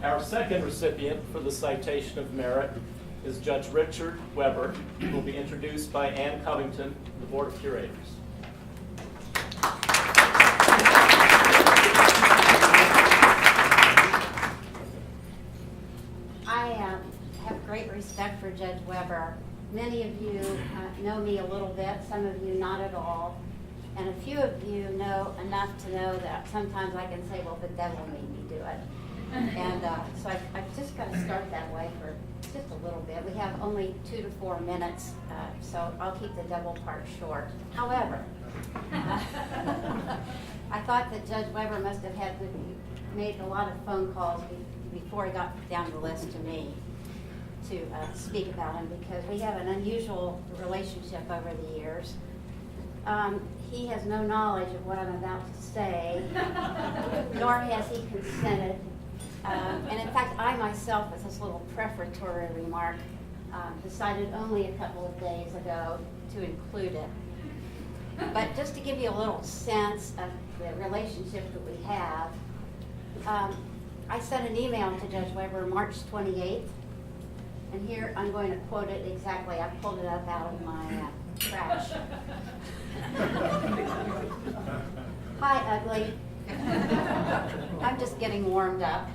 Our second recipient for the Citation of Merit is Judge Richard Weber, who will be introduced by Ann Covington, the Board of Curators. I have great respect for Judge Weber. Many of you know me a little bit, some of you not at all. And a few of you know enough to know that sometimes I can say, well, the devil made me do it. And so I've just got to start that way for just a little bit. We have only 2 to 4 minutes, so I'll keep the devil part short. However, I thought that Judge Weber must have made a lot of phone calls before he got down the list to me to speak about him, because we have an unusual relationship over the years. He has no knowledge of what I'm about to say, nor has he consented. And in fact, I myself, with this little prefatory remark, decided only a couple of days ago to include it. But just to give you a little sense of the relationship that we have, I sent an email to Judge Weber March 28th, and here I'm going to quote it exactly. I pulled it up out of my trash. Hi, ugly. I'm just getting warmed up.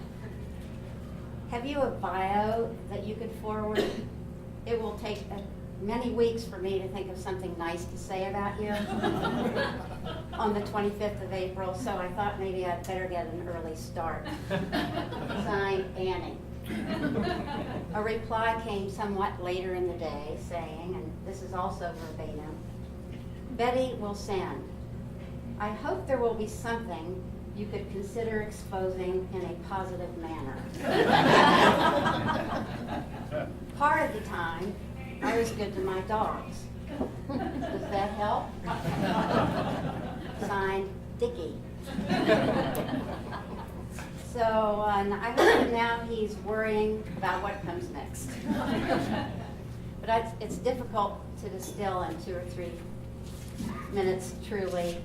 Have you a bio that you could forward? It will take many weeks for me to think of something nice to say about you on the 25th of April, so I thought maybe I'd better get an early start. Signed, Annie. A reply came somewhat later in the day saying, and this is also verbatim, Betty will send. I hope there will be something you could consider exposing in a positive manner. Part of the time, I was good to my dogs. Does that help? Signed, Dickie. So I hope that now he's worrying about what comes next. But it's difficult to distill in 2 or 3 minutes, truly,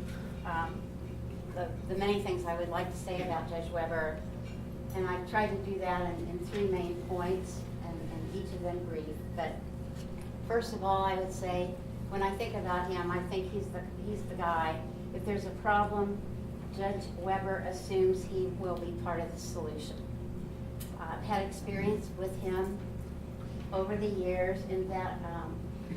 the many things I would like to say about Judge Weber. And I've tried to do that in 3 main points, and each of them brief. But first of all, I would say, when I think about him, I think he's the guy. If there's a problem, Judge Weber assumes he will be part of the solution. I've had experience with him over the years in that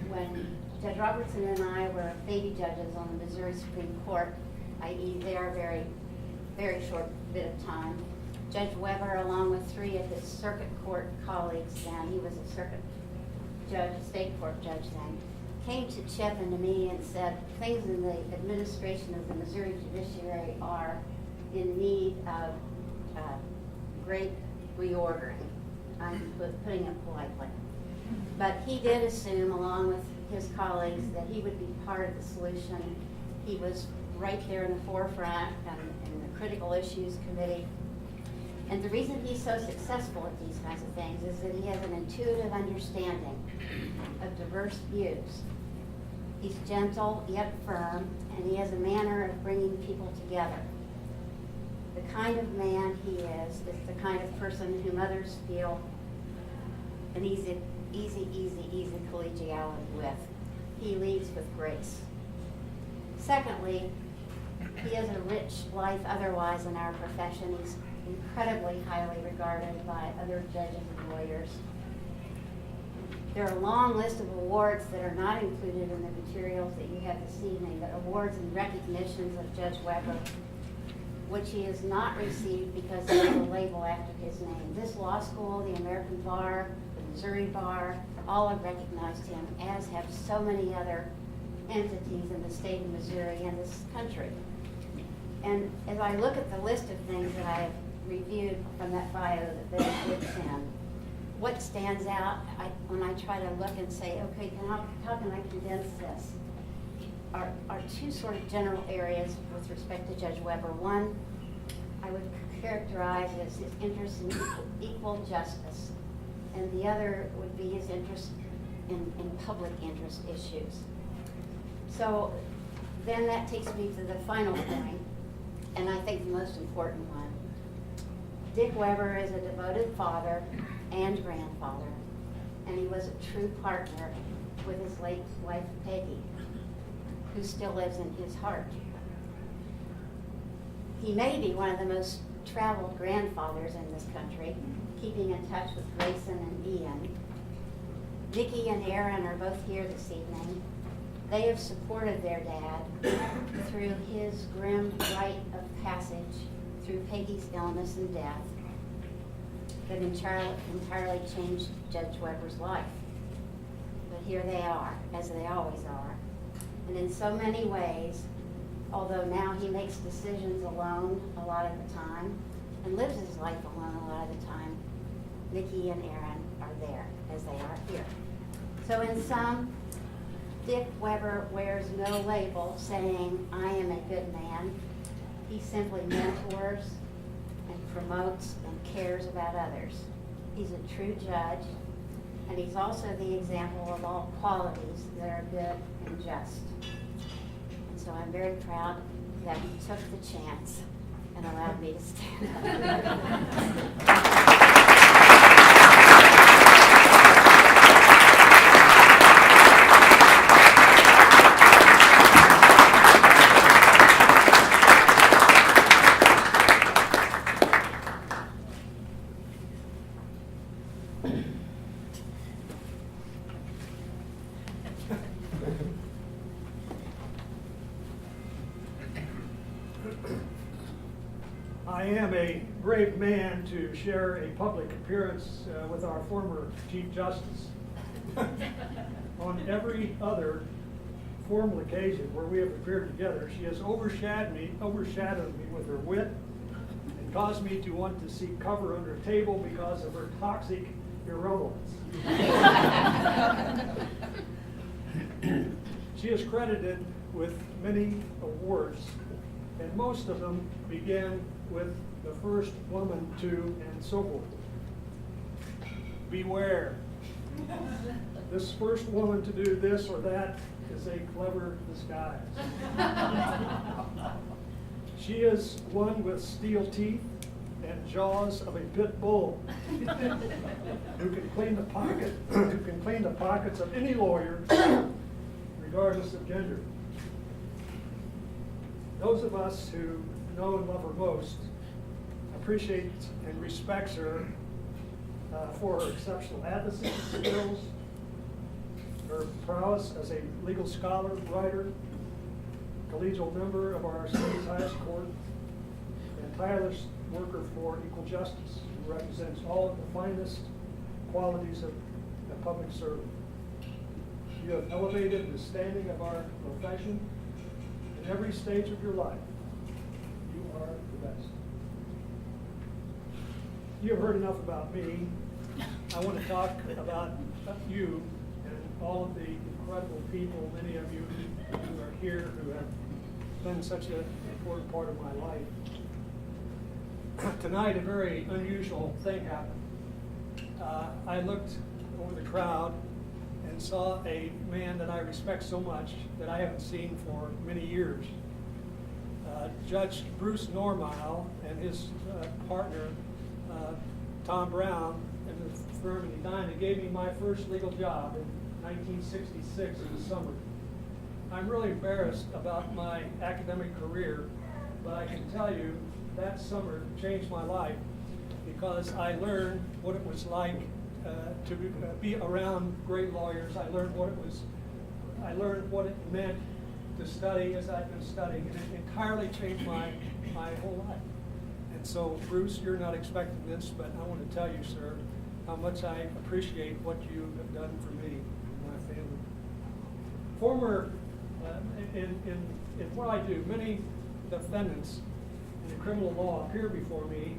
when Judge Robertson and I were baby judges on the Missouri Supreme Court, i.e. there a very, very short bit of time, Judge Weber, along with 3 of his circuit court colleagues then, he was a circuit judge, a state court judge then, came to Chip and to me and said, things in the administration of the Missouri judiciary are in need of great reordering. I'm putting it politely. But he did assume, along with his colleagues, that he would be part of the solution. He was right there in the forefront in the Critical Issues Committee. And the reason he's so successful at these kinds of things is that he has an intuitive understanding of diverse views. He's gentle yet firm, and he has a manner of bringing people together. The kind of man he is the kind of person whom others feel an easy collegiality with. He leads with grace. Secondly, he has a rich life otherwise in our profession. He's incredibly highly regarded by other judges and lawyers. There are a long list of awards that are not included in the materials that you have this evening, but awards and recognitions of Judge Weber, which he has not received because there's a label after his name. This law school, the American Bar, the Missouri Bar, all have recognized him, as have so many other entities in the state of Missouri and this country. And as I look at the list of things that I have reviewed from that bio that they did send, what stands out when I try to look and say, okay, how can I condense this, are 2 sort of general areas with respect to Judge Weber. One, I would characterize as his interest in equal justice, and the other would be his interest in public interest issues. So then that takes me to the final point, and I think the most important one. Dick Weber is a devoted father and grandfather, and he was a true partner with his late wife Peggy, who still lives in his heart. He may be one of the most traveled grandfathers in this country, keeping in touch with Grayson and Ian. Vicki and Aaron are both here this evening. They have supported their dad through his grim rite of passage through Peggy's illness and death that entirely changed Judge Weber's life. But here they are, as they always are. And in so many ways, although now he makes decisions alone a lot of the time and lives his life alone a lot of the time, Vicki and Aaron are there, as they are here. So in sum, Dick Weber wears no label saying, I am a good man. He simply mentors and promotes and cares about others. He's a true judge, and he's also the example of all qualities that are good and just. And so I'm very proud that he took the chance and allowed me to stand up. I am a brave man to share a public appearance with our former Chief Justice. On every other formal occasion where we have appeared together, she has overshadowed me with her wit and caused me to want to seek cover under a table because of her toxic irrelevance. She is credited with many awards, and most of them began with the first woman to, and so forth. Beware. This first woman to do this or that is a clever disguise. She is one with steel teeth and jaws of a pit bull, who can clean the pockets of any lawyer, regardless of gender. Those of us who know and love her most appreciate and respects her for her exceptional advocacy skills, her prowess as a legal scholar, writer, collegial member of our state's highest court, and tireless worker for equal justice, who represents all of the finest qualities of a public servant. You have elevated the standing of our profession in every stage of your life. You are the best. You have heard enough about me. I want to talk about you and all of the incredible people, many of you who are here, who have been such an important part of my life. Tonight, a very unusual thing happened. I looked over the crowd and saw a man that I respect so much that I haven't seen for many years. Judge Bruce Normile and his partner, Tom Brown, in the firm in Edina, gave me my first legal job in 1966 in the summer. I'm really embarrassed about my academic career, but I can tell you that summer changed my life because I learned what it was like to be around great lawyers. I learned what it meant to study as I've been studying, and it entirely changed my whole life. And so, Bruce, you're not expecting this, but I want to tell you, sir, how much I appreciate what you have done for me and my family. In what I do, many defendants in the criminal law appear before me,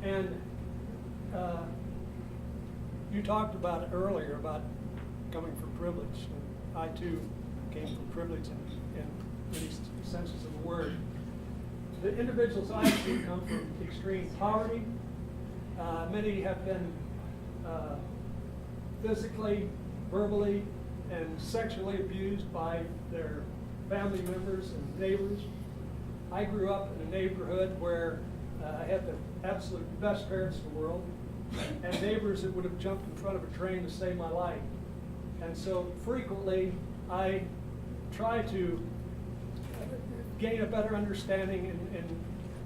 and you talked about it earlier about coming from privilege. And I too came from privilege in many senses of the word. The individuals I see come from extreme poverty. Many have been physically, verbally, and sexually abused by their family members and neighbors. I grew up in a neighborhood where I had the absolute best parents in the world, and neighbors that would have jumped in front of a train to save my life. And so frequently, I try to gain a better understanding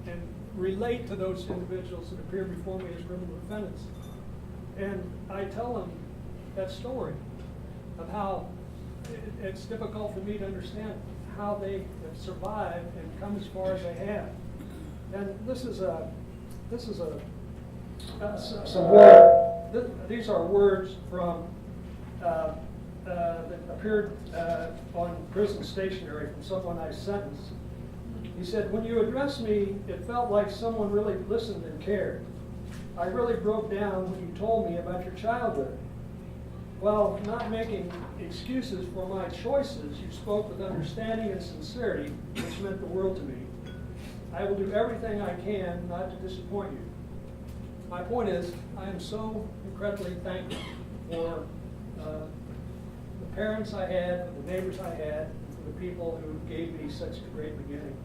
and relate to those individuals that appear before me as criminal defendants. And I tell them that story of how it's difficult for me to understand how they have survived and come as far as they have. And these are words from that appeared on prison stationery from someone I sentenced. He said, "When you addressed me, it felt like someone really listened and cared. I really broke down when you told me about your childhood. While not making excuses for my choices, you spoke with understanding and sincerity, which meant the world to me. I will do everything I can not to disappoint you." My point is, I am so incredibly thankful for the parents I had, for the neighbors I had, and for the people who gave me such a great beginning.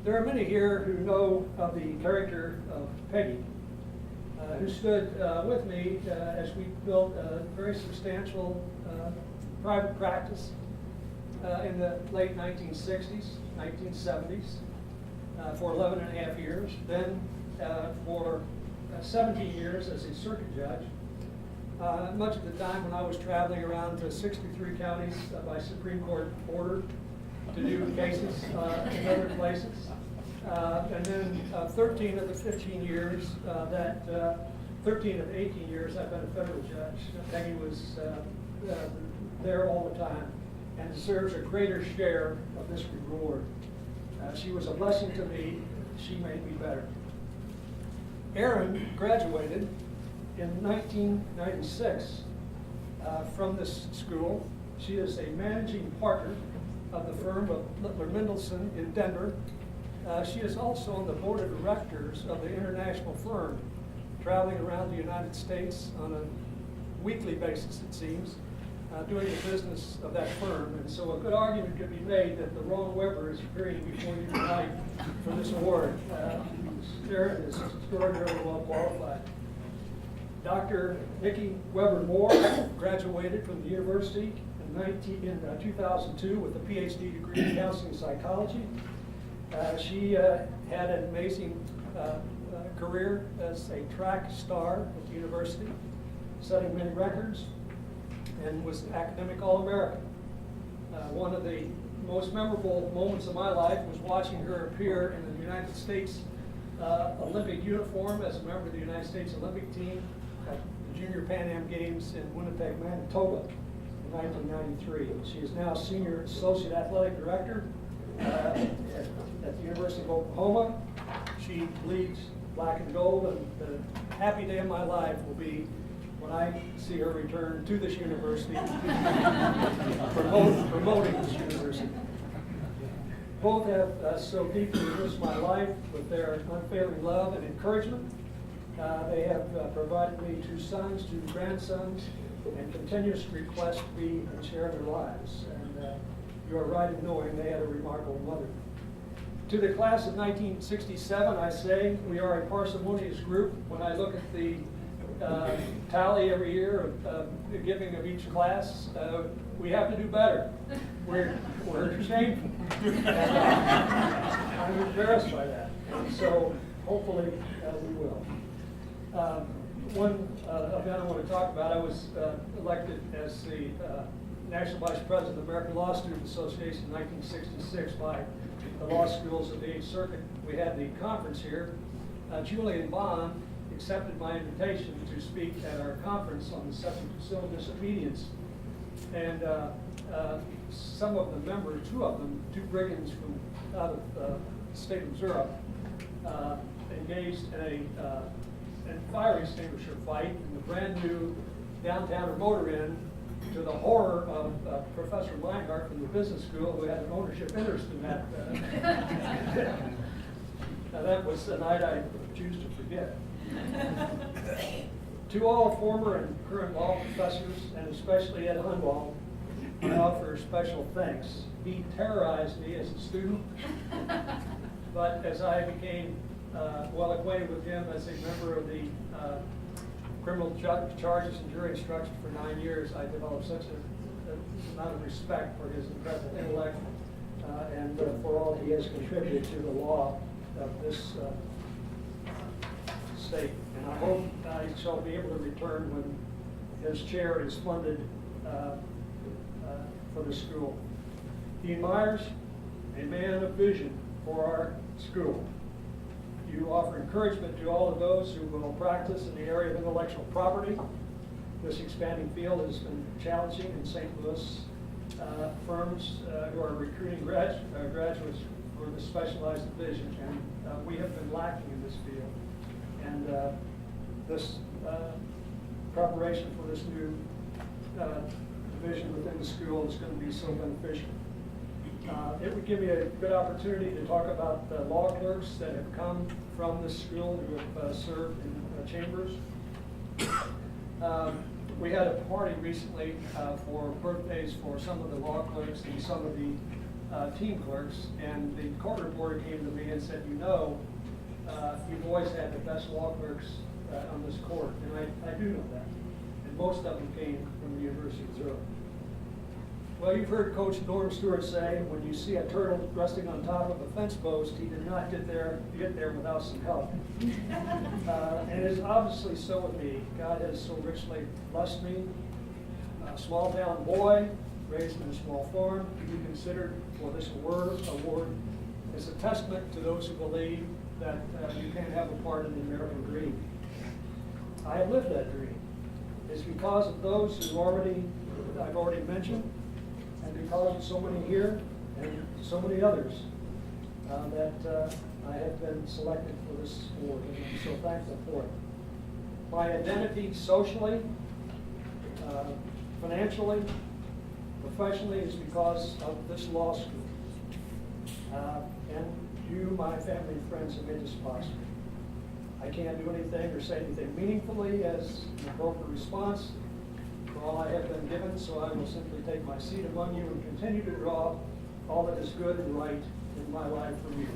There are many here who know of the character of Peggy, who stood with me as we built a very substantial private practice in the late 1960s, 1970s, for 11 and a half years, then for 17 years as a circuit judge. Much of the time when I was traveling around to 63 counties by Supreme Court order to do cases in other places. And then 13 of the 15 years, 13 of the 18 years I've been a federal judge. Peggy was there all the time and deserves a greater share of this reward. She was a blessing to me. She made me better. Erin graduated in 1996 from this school. She is a managing partner of the firm of Littler Mendelson in Denver. She is also on the board of directors of the international firm, traveling around the United States on a weekly basis, it seems, doing the business of that firm. And so a good argument could be made that the Ron Weber is appearing before you tonight for this award. Erin is extraordinarily well qualified. Dr. Nikki Weber Moore graduated from the university in 2002 with a PhD degree in counseling and psychology. She had an amazing career as a track star at the university, setting many records, and was an academic All-American. One of the most memorable moments of my life was watching her appear in the United States Olympic uniform as a member of the United States Olympic team at the Junior Pan Am Games in Winnipeg, Manitoba in 1993. She is now Senior Associate Athletic Director at the University of Oklahoma. She leads Black and Gold, and the happy day of my life will be when I see her return to this university, promoting this university. Both have so deeply enriched my life with their unfailing love and encouragement. They have provided me 2 sons, 2 grandsons, and continuous request to be and share their lives. And you are right in knowing they had a remarkable mother. To the class of 1967, I say we are a parsimonious group. When I look at the tally every year of the giving of each class, we have to do better. We're shameful. I'm embarrassed by that. And so hopefully we will. One event I want to talk about, I was elected as the National Vice President of the American Law Student Association in 1966 by the law schools of the 8th Circuit. We had the conference here. Julian Bond accepted my invitation to speak at our conference on the subject of civil disobedience. And some of the members, 2 of them, 2 brigands from out of the state of Missouri, engaged in a fire extinguisher fight in the brand new downtown remoter inn, to the horror of Professor Leinhardt from the business school, who had an ownership interest in that. Now that was the night I choose to forget. To all former and current law professors, and especially Ed Hunwald, I offer special thanks. He terrorized me as a student, but as I became well acquainted with him as a member of the criminal charges and jury instruction for 9 years. I developed such an amount of respect for his incredible intellect and for all he has contributed to the law of this state. And I hope I shall be able to return when his chair is funded for the school. Dean Myers, a man of vision for our school. You offer encouragement to all of those who will practice in the area of intellectual property. This expanding field has been challenging in St. Louis. Firms who are recruiting graduates for the specialized division, and we have been lacking in this field. And this preparation for this new division within the school is going to be so beneficial. It would give me a good opportunity to talk about the law clerks that have come from this school who have served in chambers. We had a party recently for birthdays for some of the law clerks and some of the team clerks, and the court reporter came to me and said, you know, you've always had the best law clerks on this court, and I do know that. And most of them came from the University of Zurich. Well, you've heard Coach Norm Stewart say, when you see a turtle resting on top of a fence post, he did not get there without some help. And it is obviously so with me. God has so richly blessed me. A small town boy, raised in a small farm, to be considered for this award is a testament to those who believe that you can have a part in the American dream. I have lived that dream. It's because of those who I've already mentioned, and because of so many here and so many others that I have been selected for this award, and I'm so thankful for it. My identity socially, financially, professionally is because of this law school. And you, my family and friends, have made this possible. I can't do anything or say anything meaningfully as an appropriate response for all I have been given, so I will simply take my seat among you and continue to draw all that is good and right in my life from you.